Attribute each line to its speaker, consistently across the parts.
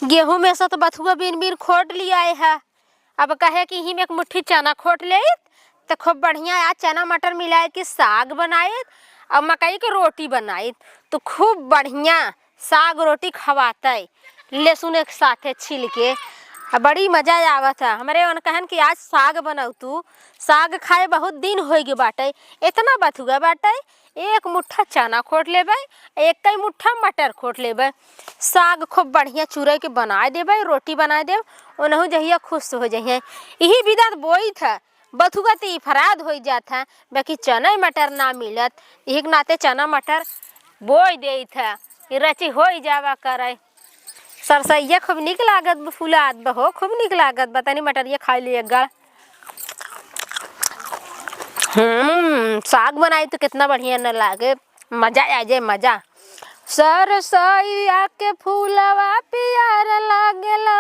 Speaker 1: गेहूं में से तो बथुआ बीन बीन खोट लिया है। अब कहे कि ही में एक मुट्ठी चना खोट ले तो खूब बढ़िया आज चना मटर मिलाए के साग बनाए और मकई के रोटी बनाए तो खूब बढ़िया साग रोटी खवाते लहसुन एक साथे छिल के बड़ी मजा आवत है। हमारे उन कहन कि आज साग बनाऊ तू साग खाए बहुत दिन हो गए बाटे इतना बथुआ बाटे एक मुट्ठा चना खोट लेबै एक कई मुट्ठा मटर खोट लेबै साग खूब बढ़िया चूरे के बना देबै रोटी बना देब ओनहु जहिया खुश हो जाइए। यही विदा बोई था बथुआ तो फराद हो जाता है बाकी चना मटर ना मिलत यही के नाते चना मटर बोई दे था रची हो जावा करे सरसैया खूब निक लागत फुलात बहो खूब निक लागत बतानी मटरिया खा लिए गड़ साग बनाई तो कितना बढ़िया न लागे मजा आ जाए मजा। सरसैया के फूलवा पियर लागेला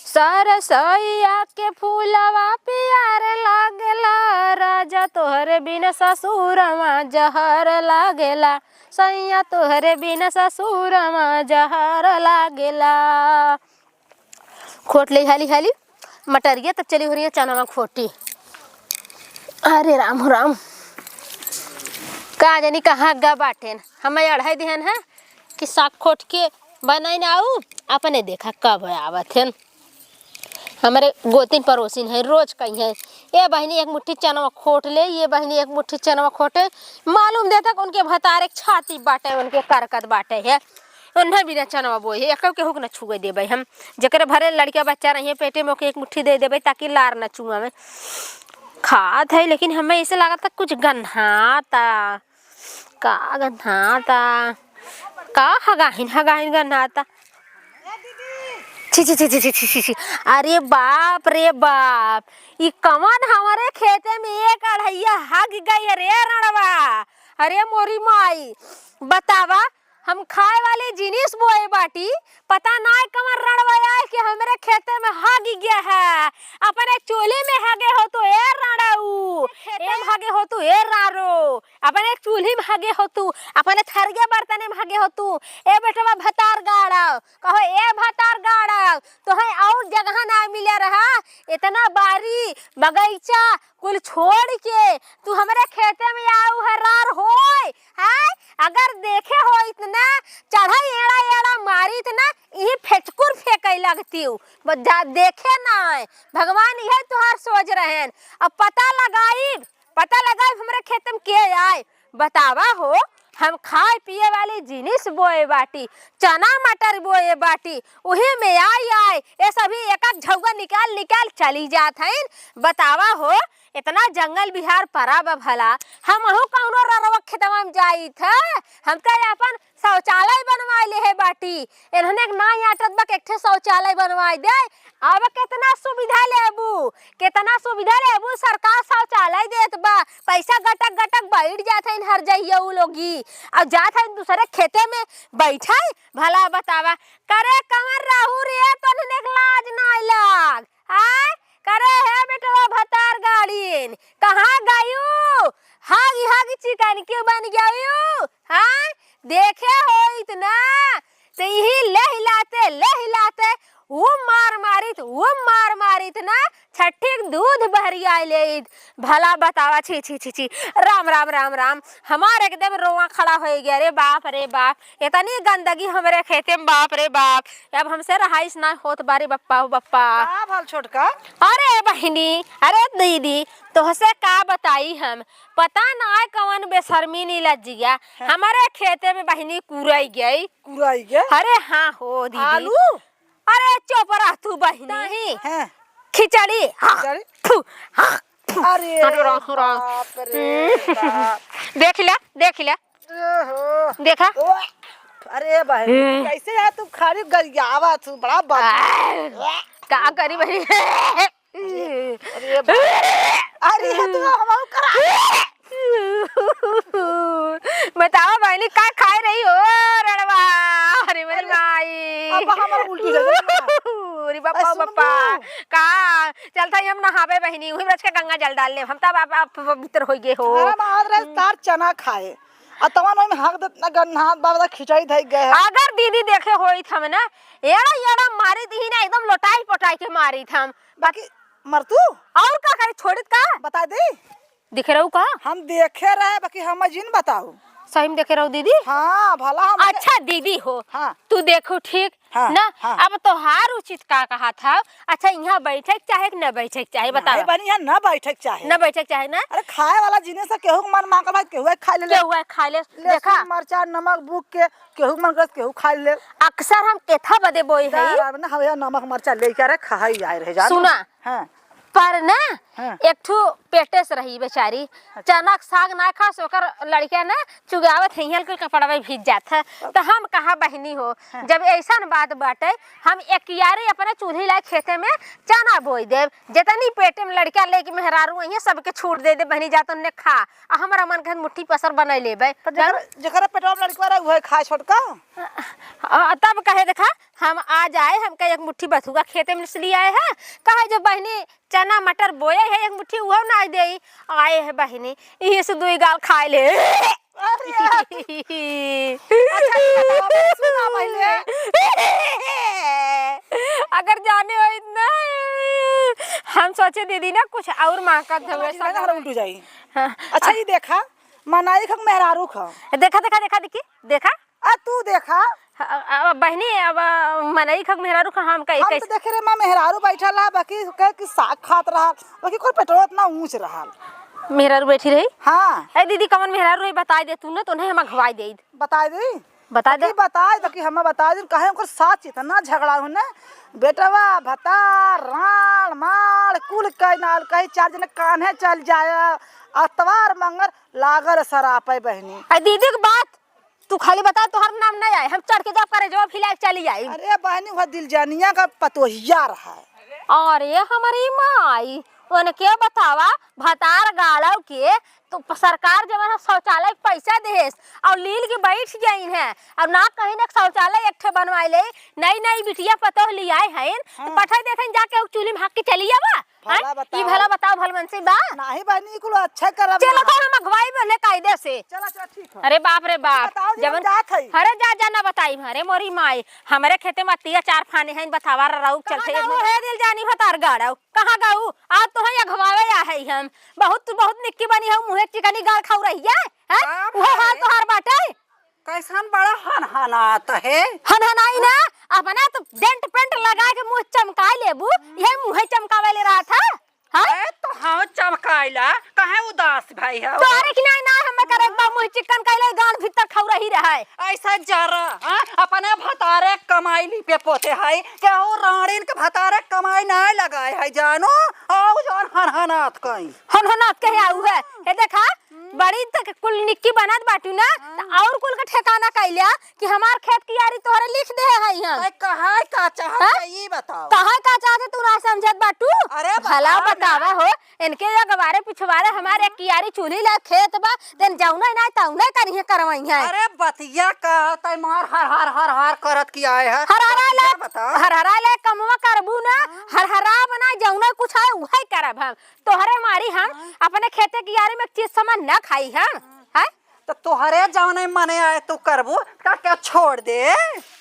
Speaker 1: सरसैया के फूलवा पियर लागेला राजा तोहरे बिन ससुरमा जहर लागेला सैया तोहरे बिन ससुरमा जहर लागेला। खोट ले हाली हाली मटरिया तक चली हो रही है चना खोटी। अरे राम राम का जानी कहाँ गा बाटेन हमें अढ़ाई दिन है कि साग खोट के बनाई ना आऊ अपने देखा कब आवत है। हमारे गोतिन पड़ोसिन है रोज कही है ये बहनी एक मुट्ठी चना खोट ले ये बहनी एक मुट्ठी चना खोटे मालूम देता कि उनके भतारे छाती बाटे उनके करकत बाटे है उन्हें बिना चना बोए है एक केहू के न छुए देबै हम जकर भरे लड़का बच्चा रही पेटे में एक मुट्ठी दे देबै ताकि लार न चुआ में खात है। लेकिन हमें ऐसे लगा था कुछ गन्हाता का गन्हाता का हगाहिन हगाहिन गन्हाता छी छी छी छी छी छी छी अरे बाप रे बाप ये कवन हमारे खेते में एक अढ़ैया हग गई रे रणवा। अरे मोरी माई बतावा हम खाए वाले जिनिस बोए बाटी पता ना कमर रणवा कि हमारे खेते में हग गया है अपने चूल्हे में हगे हो तो ए रणऊ एम हगे हो तू ए रारो अपने चूल्हे में हगे हो तू अपने थरगे बर्तन में हगे हो तू ए बेटवा भतार गाड़ा कहो ए भतार गाड़ा तो है और जगह ना मिले रहा इतना बारी बगीचा कुल छोड़ के तू हमारे खेते में आऊ है रार होय है अगर देखे हो इतना चढ़ा एड़ा एड़ा मारी ना यही फेचकुर फेंके लगती हूँ देखे ना भगवान यह तुहार सोच रहे हैं। अब पता लगाई हमारे खेत में के आए बतावा हो हम खाए पिए वाली जिनिस बोए बाटी चना मटर बोए बाटी उही में आए ये सभी एक एक झौगा निकाल निकाल चली जात हैं। बतावा हो इतना जंगल बिहार परा भला हम कौनो ररवा खेतवा में जाई थे हम तो अपन शौचालय बनवा ले है बाटी इन्होंने एक ना आटत बा एक शौचालय बनवा दे अब कितना सुविधा लेबू सरकार शौचालय देत बा पैसा गटक गटक बैठ जाते हैं हर जाइए वो लोगी अब जाते हैं दूसरे खेते में बैठे भला बतावा करे कमर रहू रे तो लाज ना लाग आय करे है बेटवा भतार गाड़ीन कहाँ गयू हागी हागी चिकन क्यों बन गयू हाँ देखे हो इतना तो यही ले हिलाते वो मार मारित ना छठी दूध भरिया ले भला बतावा छी छी छी छी राम राम राम राम हमारे एकदम रोआ खड़ा हो गया रे बाप इतनी गंदगी हमारे खेते में बाप रे बाप अब हमसे रहाइश ना होत बारी बप्पा हो बप्पा
Speaker 2: भाल छोटका।
Speaker 1: अरे बहिनी अरे दीदी तोहसे का बताई हम पता ना कवन बेशर्मी नी लज्जिया हमारे खेते में बहिनी कुराई गई अरे हाँ हो दीदी
Speaker 2: आलू
Speaker 1: अरे चुप रह तू बहिनी खिचड़ी
Speaker 2: अरे
Speaker 1: देख लिया देखा
Speaker 2: अरे बहन कैसे है तू खाली गरियावा तू बड़ा
Speaker 1: का करी बहनी
Speaker 2: अरे तू हम करा
Speaker 1: बताओ बहनी का खाए रही हो रणवा। अरे मेरी माई
Speaker 2: अब हमारा उल्टी हो गई
Speaker 1: अरे बापा का चलता हम नहावे बहनी वही बच के गंगा जल डाल ले हम तब आप पवित्र हो गए हो।
Speaker 2: तार चना खाए तवन में हक देतना गन्ना बाबा खिंचाई धई गए
Speaker 1: अगर दीदी देखे होई थम ना एड़ा मारी दी ना एकदम लोटाई पोटाई के मारी थम
Speaker 2: बाकी मर तू
Speaker 1: और का करे छोड़त का
Speaker 2: बता दे
Speaker 1: दिख रहू का
Speaker 2: हम देखे रहे बाकी हम जिन बताओ
Speaker 1: सही में देखे रहू दीदी
Speaker 2: हाँ भला हम
Speaker 1: अच्छा दीदी हो
Speaker 2: हाँ
Speaker 1: तू देखो ठीक
Speaker 2: हाँ,
Speaker 1: ना
Speaker 2: हाँ।
Speaker 1: अब तोहार उचित का कहा था अच्छा यहाँ बैठे चाहे न बैठे चाहे बताओ
Speaker 2: बनी यहाँ न बैठक चाहे
Speaker 1: न बैठे चाहे ना
Speaker 2: अरे खाए वाला जिनिस केहू के मन मांगल भाई केहू खा ले
Speaker 1: क्या हुआ खा ले देखा
Speaker 2: मरचा नमक बुक के केहू मन कर केहू खा ले
Speaker 1: अक्सर हम केथा बदे बोई है
Speaker 2: ना हवे नमक मरचा लेके रे खाई आए रहे जान
Speaker 1: सुना
Speaker 2: हां
Speaker 1: पर ना
Speaker 2: हाँ।
Speaker 1: एक ठू पेटे से रही बेचारी चना साग ना खा सोकर लड़किया ना चुगावत हियल के कपड़ा में भीज जात है तो हम कहा बहनी हो
Speaker 2: हाँ।
Speaker 1: जब ऐसा बात बाटे हम एक कियारे अपने चूल्ही ला खेते में चना बोई देव जितनी पेटे में लड़किया लेके मेहरारू वही सबके छूट दे दे बहनी जात उन्ने खा आ हमारा मन के मुट्ठी पसर बना लेबे
Speaker 2: जकरा पेटवा में लड़का रहे वही खाए छोटका
Speaker 1: तब कहे देखा हम आज आए हमका एक मुट्ठी बथुआ खेते में से लिए आए हैं कहे जो बहनी चना मटर बोए है एक मुट्ठी वो ना दे आए है बहनी यही से दुई गाल खाए ले
Speaker 2: सुना पहले
Speaker 1: अगर जाने हो इतना हम सोचे दीदी ना कुछ और मांगत
Speaker 2: घर उल्टू जाई
Speaker 1: हाँ।
Speaker 2: अच्छा ये देखा मनाई खक मेहरारू खा
Speaker 1: देखा देखा देखा देखी देखा
Speaker 2: आ तू देखा
Speaker 1: बहनी अब मनई खक मेहरारू खा हम
Speaker 2: हम तो देखे रे मां मेहरारू बैठा रहा बाकी कह कि साग खात रहा बाकी कोई पेटवा इतना ऊंच रहा
Speaker 1: मेहरारू बैठी रही
Speaker 2: हाँ
Speaker 1: ए दीदी कमन मेहरारू रही बता दे तू ना तो नहीं हम घवाई दे
Speaker 2: बता दे
Speaker 1: बता दे
Speaker 2: बताए तो कि हमें बता दे कहे उनकर साथ इतना झगड़ा हो ना बेटवा भता राण मार कुल कह नाल कहे चार जने कान्हे चल जाए अतवार मंगर लागल सरापे बहनी
Speaker 1: ए दीदी की बात तू खाली बता तोहर नाम नहीं आए हम चढ़ के जब करे जवाब हिला के चली आई
Speaker 2: अरे बहनी वह दिलजानिया का पतोहिया रहा है
Speaker 1: अरे हमारी माई उनके बतावा भतार गाड़व के तो सरकार जब शौचालय पैसा देस और लील के बैठ जाई है और ना कहीं ना शौचालय एक ठे बनवाई ले नई नई बिटिया पतोह लिया है तो पठा देथन जाके चूल्ही में हाथ के चली जावा ई भला बताओ भलमन से बा
Speaker 2: नहीं बहनी कुल अच्छा करब
Speaker 1: चलो तो हम अगवाई बोले कायदे से
Speaker 2: चला चला ठीक है
Speaker 1: अरे बाप रे बाप
Speaker 2: बताओ जी, हम
Speaker 1: जवन
Speaker 2: जात हई।
Speaker 1: अरे जा जा ना बताई अरे मोरी माई हमारे खेते में अतिया चार फाने हैं बतावा रहू चलते है दिल जानी भतार गाड़ाऊ कहां गाऊ आज तो है अगवावे आ है हम बहुत निक्की बनी है मुंह चिकनी गाल खाऊ रही है हैं वो हाल तो हर बाटे
Speaker 2: कैसन बड़ा हनहनात है
Speaker 1: हनहनाई ना अपना तो डेंट पेंट लगा के मुंह चमका लेबू ये मुंह चमकावे ले रहा था हां
Speaker 2: तो हाँ चमकाइला कहे उदास भाई है
Speaker 1: तोरे की ना हम करे बा मुंह चिकन काइले गान भीतर खाऊ रही रहा है
Speaker 2: ऐसा जरा अपने भतारे कमाई पे पोते है क्या वो राणीन के भतारे कमाई नहीं लगाए है जानो आओ जान हनहनात कहीं
Speaker 1: हनहनात कहे आऊ है हे देखा बड़ी तक कुल निक्की बनत बाटू ना और कुल का ठिकाना कैलिया कि हमार खेत की यारी तोहरे लिख दे है यहां
Speaker 2: कहा का चाहत ये बताओ
Speaker 1: कहा का चाहते तू ना समझत बाटू
Speaker 2: अरे
Speaker 1: भला बतावा हो इनके गवारे पिछवारे हमारे कियारी चूल्ही ला खेत बा तेन जाऊना ना ताऊना करिए करवाई है
Speaker 2: अरे बतिया का तय मार हर हर करत की आए है
Speaker 1: हर हरा ले कमवा करबू ना हर बना जाऊना कुछ है वही करब हम तोहरे मारी हम अपने खेते की यारी में चीज सामान ना खाई हम है
Speaker 2: तो तोहरे जाने मने आए तू करबू का क्या छोड़ दे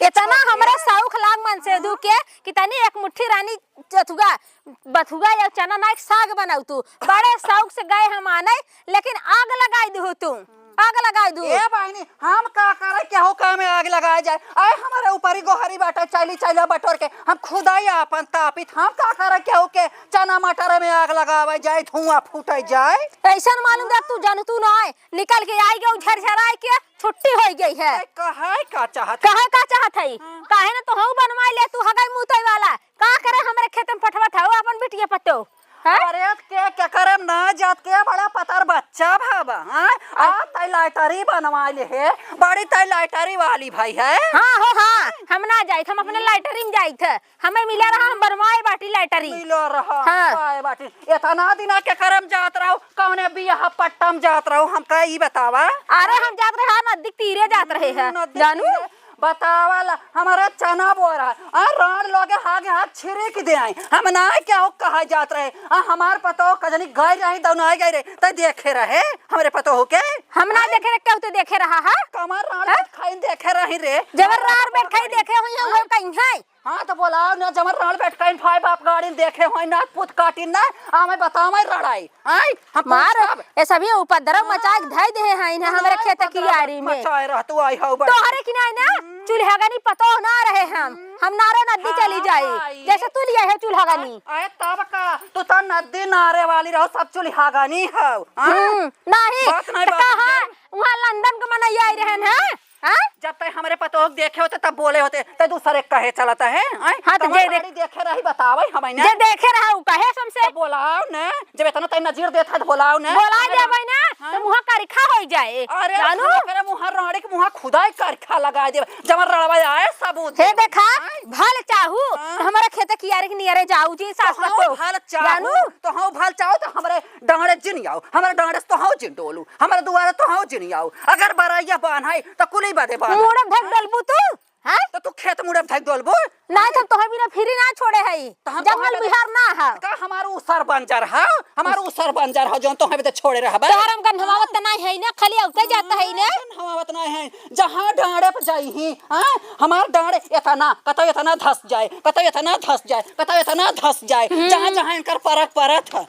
Speaker 1: इतना हमरे शौक लाग मन से दू के कि तनी एक मुट्ठी रानी चथुगा बथुगा या चना ना एक साग बनाऊ तू बड़े शौक से गए हम आने लेकिन आग लगाई दू तू आग लगाई दू
Speaker 2: ए बहनी हम का करे केहू का में आग लगाए जाए आए हमारे ऊपर ही गोहरी बाटा चली बटोर के हम खुदा ही अपन तापित हम का करे केहू के चना मटर में आग लगावे जाए धुआं फूटे जाए
Speaker 1: ऐसा मालूम दे तू जानू तू ना निकल के आई गई झरझराई के छुट्टी हो गई है
Speaker 2: कहे का चाहत
Speaker 1: है काहे ना तो हऊ बनवाई ले तू हगाई मुतई वाला का करे हमरे खेत में पठवा था अपन बिटिया पतो
Speaker 2: अरे के क्या करम ना जात के बड़ा पतर बच्चा भाबा हां आ तई लाइटरी बनवाले है बड़ी तई लाइटरी वाली भाई है
Speaker 1: हां हम ना जाइत हम अपने लाइटरी में जाइत हमें मिला रहा हम बनवाए बाटी लाइटरी
Speaker 2: मिलो रहा हां बाटी इतना दिना के करम जात रहो कौने बियाह पट्टम जात रहो हम का ई बतावा
Speaker 1: अरे हम जात रहे नजदीक तीरे जात रहे हैं जानू
Speaker 3: बतावल हमारा चना बो रहा आ राण लोगे हागे हाथ छिरे के दे आई हम ना क्या हो कहा जात रहे हमार पतो कजनी गए रही दौना गए रे त देखे रहे हमरे पतो हो के
Speaker 1: हम ना देखे रे कहू तो देखे रहा है
Speaker 3: कमर राण खाई देखे रही रे
Speaker 1: जबर रार बैठ खाई देखे हुई हम कहीं है
Speaker 3: हाँ तो बोलाओ ना जमर राण बैठ कहीं फाइव आप गाड़ी देखे हो ना पुत काटी ना आ मैं बताओ मैं लड़ाई आई हम
Speaker 1: मार ये सभी उपद्रव मचाए धई दे हैं इन्हें हमारे खेत की यारी में
Speaker 3: मचाए रह तू आई हो
Speaker 1: तो हरे की ना चूल्हा गनी पतो ना रहे हम नारे नदी चली जाई जैसे तू लिया है चूल्हा गनी
Speaker 3: अरे तब का तू तो नदी नारे वाली रहो सब चूल्हा गनी हो
Speaker 1: नहीं कहां वहां लंदन के मनैया आई रहन है
Speaker 3: जब तक हमारे पतो देखे होते तब बोले होते तो दूसरे कहे चलता है
Speaker 1: हाँ तो जे
Speaker 3: देखे रही बताओ हमें
Speaker 1: जे देखे रहा उ कहे हमसे
Speaker 3: बोलाओ ने जब इतना तय नजर देता बोलाओ ने
Speaker 1: बोला देबै ना तो मुंह करखा हो जाए
Speaker 3: अरे जानू मेरे मुंह राड़ी के मुंह खुदाई करखा लगा दे जब रड़वा आए सबूत
Speaker 1: हे देखा भल चाहू हमारे खेत की यार के नियरे जाऊ जी सास को
Speaker 3: भल चाहू तो हां भल चाहो तो हमारे डांडे जिन आओ हमारे डांडे तो हां जिन डोलू हमारे दुआरे तो हां जिन आओ अगर बराइया बांधाई तो कुली बादे बांध
Speaker 1: मुड़ब धक डलबू तू हैं
Speaker 3: तो तू खेत मुड़ब धक डलबू
Speaker 1: नहीं तो तोहे बिना फिरी ना छोड़े है जंगल बिहार ना है
Speaker 3: का हमारो उसर बंजर है हमारो उसर बंजर है जोन तो हमें तो छोड़े रहबे
Speaker 1: तोहरम का हवावत नहीं है ना खाली औते जाता है ना
Speaker 3: हवावत नहीं है जहां डांडे पे जाई ही हां हमार डांडे इतना कतो इतना धस जाए कतो इतना धस जाए कतो इतना धस जाए जहां जहां इनकर परक परत है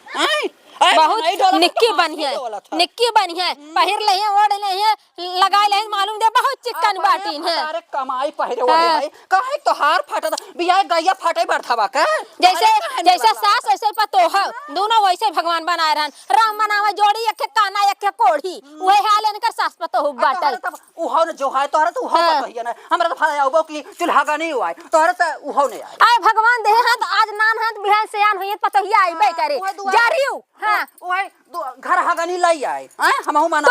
Speaker 3: हैं
Speaker 1: बहुत निक्की बनी है निक्की बनी है पहिर ले है ओढ़ ले है लगा ले मालूम दे बहुत चिकन बाटीन है
Speaker 3: अरे कमाई पहिरे ओढ़े है काहे तो हार फटत बिया गैया फटे बरथवा का
Speaker 1: जैसे जैसे सास वैसे पतो है दोनों वैसे भगवान बनाए रहन राम बनावे जोड़ी एक काना एक कोढ़ी वही हाल इनकर सास पतो हो बाटल
Speaker 3: तब उहो न जो है तोहरा तो उहो कहिए ना हमरा तो फाया आबो की चूल्हा का नहीं हुआ तोहरा तो उहो नहीं
Speaker 1: आए भगवान दे हाथ आज नान हाथ बिहान से आन होई पतो ही आइबे करे जारियो हां
Speaker 3: ओए घर हगनी लाई आए हैं हमहु माना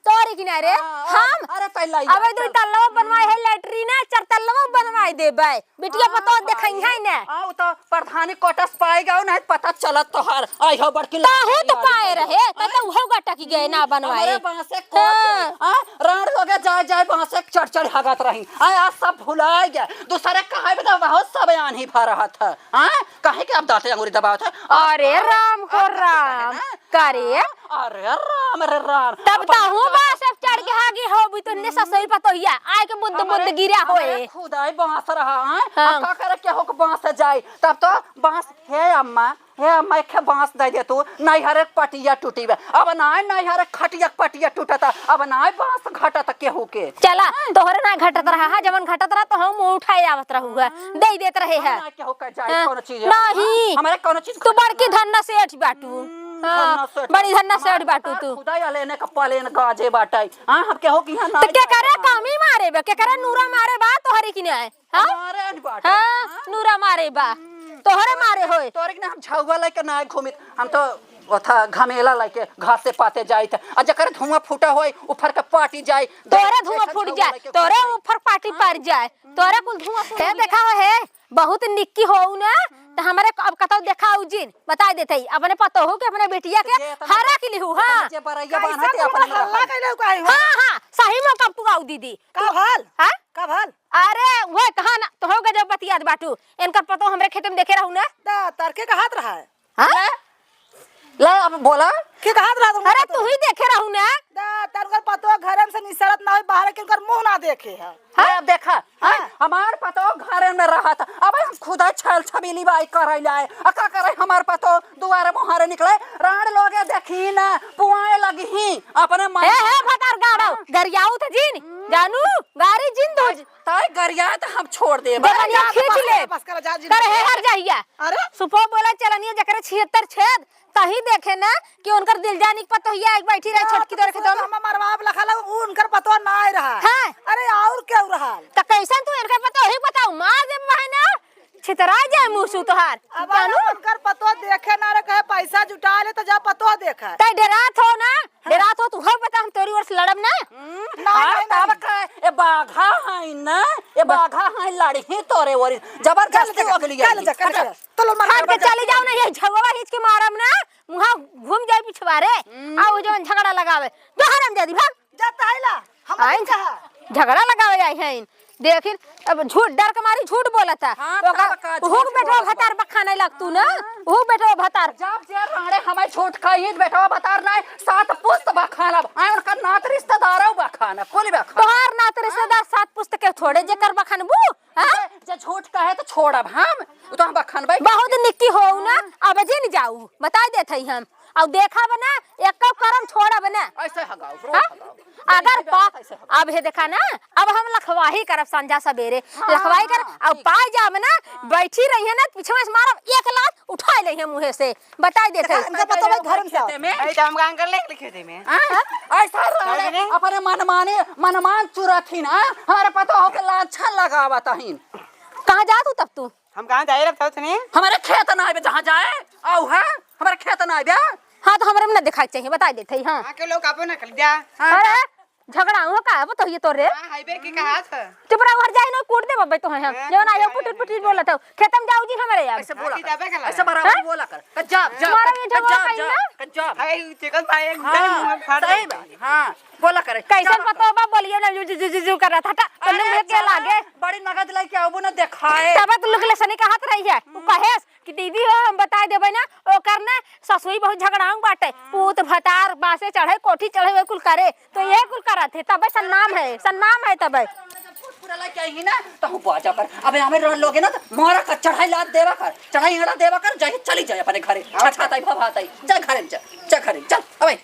Speaker 1: तोरे किनारे हम
Speaker 3: अरे तै लाई
Speaker 1: अबे दो तल्लवा बनवाए है लैट्रिन चार तल्लवा बनवाए देबे बिटिया पतो देखई है ना
Speaker 3: आ तो प्रधानी कोटस पाएगा नहीं पता चलत तोहर आई हो बड़की
Speaker 1: काहे तो पाए रहे त उहो गटा की गए ना बनवाए
Speaker 3: अरे बांसे को हां राण लोगे जाए जाए बांसे चढ़ हगत रही आ सब भुला गया दूसरे कहे बता बहुत सब बयान ही भा रहा था हां कहे के अब दांते अंगूरी दबावत है
Speaker 1: अरे राम को राम करे
Speaker 3: अरे राम रे राम
Speaker 1: तब ता हूं बा सब चढ़ के आगे हो भी तो ने ससुर पतोहिया आए के बुद्ध बुद्ध गिरा होए
Speaker 3: खुदाई बांस रहा है का करे के हो के बांस जाए तब तो बांस हे अम्मा के बांस दे दे तू नहीं हरे पटिया टूटी बे अब नहीं हरे खटिया पटिया टूटता अब नहीं बांस घटत केहू के
Speaker 1: चला तोहरे ना घटत रहा है जवन घटत रहा तो हम उठाए आवत रहूगा दे देत रहे है
Speaker 3: केहू के जाए कोनो चीज
Speaker 1: नहीं
Speaker 3: हमारे कोनो चीज
Speaker 1: तू बड़की धन्ना सेठ बाटू बड़ी धन्ना सेठ बाटू तू
Speaker 3: खुदाई लेने का पलेन गाजे बाटाई हां हम केहू की हां
Speaker 1: तो के करे कामी मारे बे के करे नूरा मारे बा तोहरी की नहीं हां
Speaker 3: मारे न बाटा
Speaker 1: हां नूरा मारे बा तोहरे मारे होए
Speaker 3: तोरे के हम झौवा लेके ना घूमित हम तो ओथा घमेला लेके घास से पाते जाइत आ जकर धुआं फूटा होय ऊपर के पाटी जाए
Speaker 1: तोरे धुआं फूट जाए तोरे ऊपर पाटी पर जाए तोरे कुल धुआं फूट देखा है बहुत निक्की होऊ ना त हमरे अब कतौ देखाऊ जिन बता देते अपने पतो हो के अपने बेटिया के हरा के लिहू हां
Speaker 3: जे बरैया बांधते अपन
Speaker 2: हल्ला कैले काहे
Speaker 1: हां सही में कब तू आऊ दीदी
Speaker 2: का हाल
Speaker 1: हां
Speaker 2: का हाल
Speaker 1: अरे वो कहां ना तो हो गजब बतियात बाटू इनकर पतो हमरे खेत में देखे रहू ना
Speaker 2: तरके का हाथ रहा है
Speaker 1: हां
Speaker 3: ले अब बोला
Speaker 2: के हाथ रहा तुम
Speaker 1: अरे तू ही देखे रहू ना
Speaker 2: तरकर पतो घर से निसरत ना होई बाहर के उनकर मुंह ना देखे है
Speaker 3: हां देखा हमार पतो घर में रहा था अब हम खुदा छल छबीली बाई करे लाए का करे हमार पतो दुआरे मोहरे निकले राण लोगे देखी ना पुआए लगी अपने मां
Speaker 1: हे भतार गाड़ो गरियाऊ थ जिन जानू गाड़ी जिन दो
Speaker 3: ताई गरिया त हम छोड़ दे
Speaker 1: बनिया खींच ले
Speaker 2: बस कर जा जी
Speaker 1: करे हर जाइया
Speaker 2: अरे
Speaker 1: सुपो बोला चलनिया जकरे 76 छेद तही देखे ना कि उनकर दिल जानी पतोहिया एक बैठी रहे छोटकी तोर खेत में
Speaker 2: हम मरवाब लखला उनकर पतो ना आ रहा
Speaker 1: हां
Speaker 2: अरे और क्या हो रहा
Speaker 1: त कैसन तू इनकर पतो ही बताऊ मार दे बहना छितरा जाए मुसु तोहार
Speaker 2: जानू उनकर पतो देखे ना रे कहे पैसा जुटा ले तो जा पतो देखा
Speaker 1: तै डरात हो ना डरात हो तू हो बता हम तोरी ओर से लड़ब ना
Speaker 3: तब का ए बाघा है ना ए बाघा है लड़ही तोरे ओरी जबरदस्ती अगली
Speaker 2: चल जा चलो
Speaker 1: मार के चले जाओ ना ये झगवा हिच के मारम ना मुहा घूम जाए पिछवारे आ वो जवन झगड़ा लगावे तो हरम जादी भाग
Speaker 2: जाता है ला हम कहा
Speaker 1: झगड़ा लगावे आई हैं देखिन अब झूठ डर के मारी झूठ बोला था
Speaker 3: हाँ,
Speaker 1: ओका
Speaker 3: का
Speaker 1: हुक
Speaker 3: झूठ
Speaker 1: बेटवा
Speaker 3: बोलत
Speaker 1: भतार बखा नहीं लगतू ना हुक बेटवा भतार
Speaker 3: जब जे राणे हमें झूठ कही बेटा बता नहीं सात पुस्त बखाना आय उनका नात रिश्तेदार बखाना कुल बखाना
Speaker 1: तोहार नात रिश्तेदार सात पुस्तक के छोड़े जेकर बखन बू हां
Speaker 3: जे झूठ कहे तो छोड़ब हम तो हम बखान भाई
Speaker 1: बहुत निक्की हो ना अब जे न जाऊ बता देत हई हम अब देखा बना एक करम छोड़ा बना
Speaker 3: ऐसे हगाओ रोज
Speaker 1: हाँ?
Speaker 3: हगाओ
Speaker 1: अगर अब हे देखा ना अब हम लखवाही करब संजा सवेरे लखवाही कर अब पाई जाब ना बैठी रही है ना पीछे से मारब एक लात उठा ले है मुंह से बता देते
Speaker 2: इनका पता भाई धर्म से
Speaker 4: हम काम कर ले लिखे में
Speaker 3: ऐसा राणे अपने मनमान चुराथी ना हमारे पता हो के अच्छा लगावत हइन
Speaker 1: कहां जा तू तब तू
Speaker 4: हम कहाँ जाए रहा था
Speaker 3: हमारे खेत ना आवे जहाँ जाए आओ है हमारे खेत ना आवे
Speaker 1: हां तो हमरे में ना दिखाई चाहिए बता देते हां
Speaker 4: के लोग आपो ना कर दिया
Speaker 1: अरे झगड़ा हो का है तो ये तो रे
Speaker 4: हाईवे के कहा था
Speaker 1: चुप रह घर जाए ना कूट दे बब्बे तो हम जो ना यो पुट पुट बोलत हो खेतम जाऊ जी हमरे यार
Speaker 3: ऐसे बोला
Speaker 4: जाबे
Speaker 3: कर
Speaker 4: कला
Speaker 3: ऐसे बराबर बोला कर जा जा
Speaker 1: तुम्हारा ये झगड़ा कहीं ना?
Speaker 3: जा
Speaker 4: हाय चिकन पाए मुंह फाड़
Speaker 3: सही बात हां बोला करे
Speaker 1: कैसे पता बा बोलिए ना जू कर रहा था तो में के लागे
Speaker 3: बड़ी नगद लेके आबो ना देखाए
Speaker 1: तब तो लोग लसनी का हाथ रही है उ कहेस कि दीदी हो हम बता देबे ना ओकर ना ससुई बहुत झगड़ाऊ बाटे पूत भतार बासे चढ़े कोठी चढ़े कुल करे तो ये कुल करत है तब सन्नाम है तब
Speaker 3: पूरा लेके आई ना तो हम बाजा कर अबे हमें लोगे ना तो मारा कर चढ़ाई लात देवा कर चढ़ाई हड़ा देवा कर जाए चली जाए अपने घरे छछाताई भभाताई जा घरे जा घरे चल अबे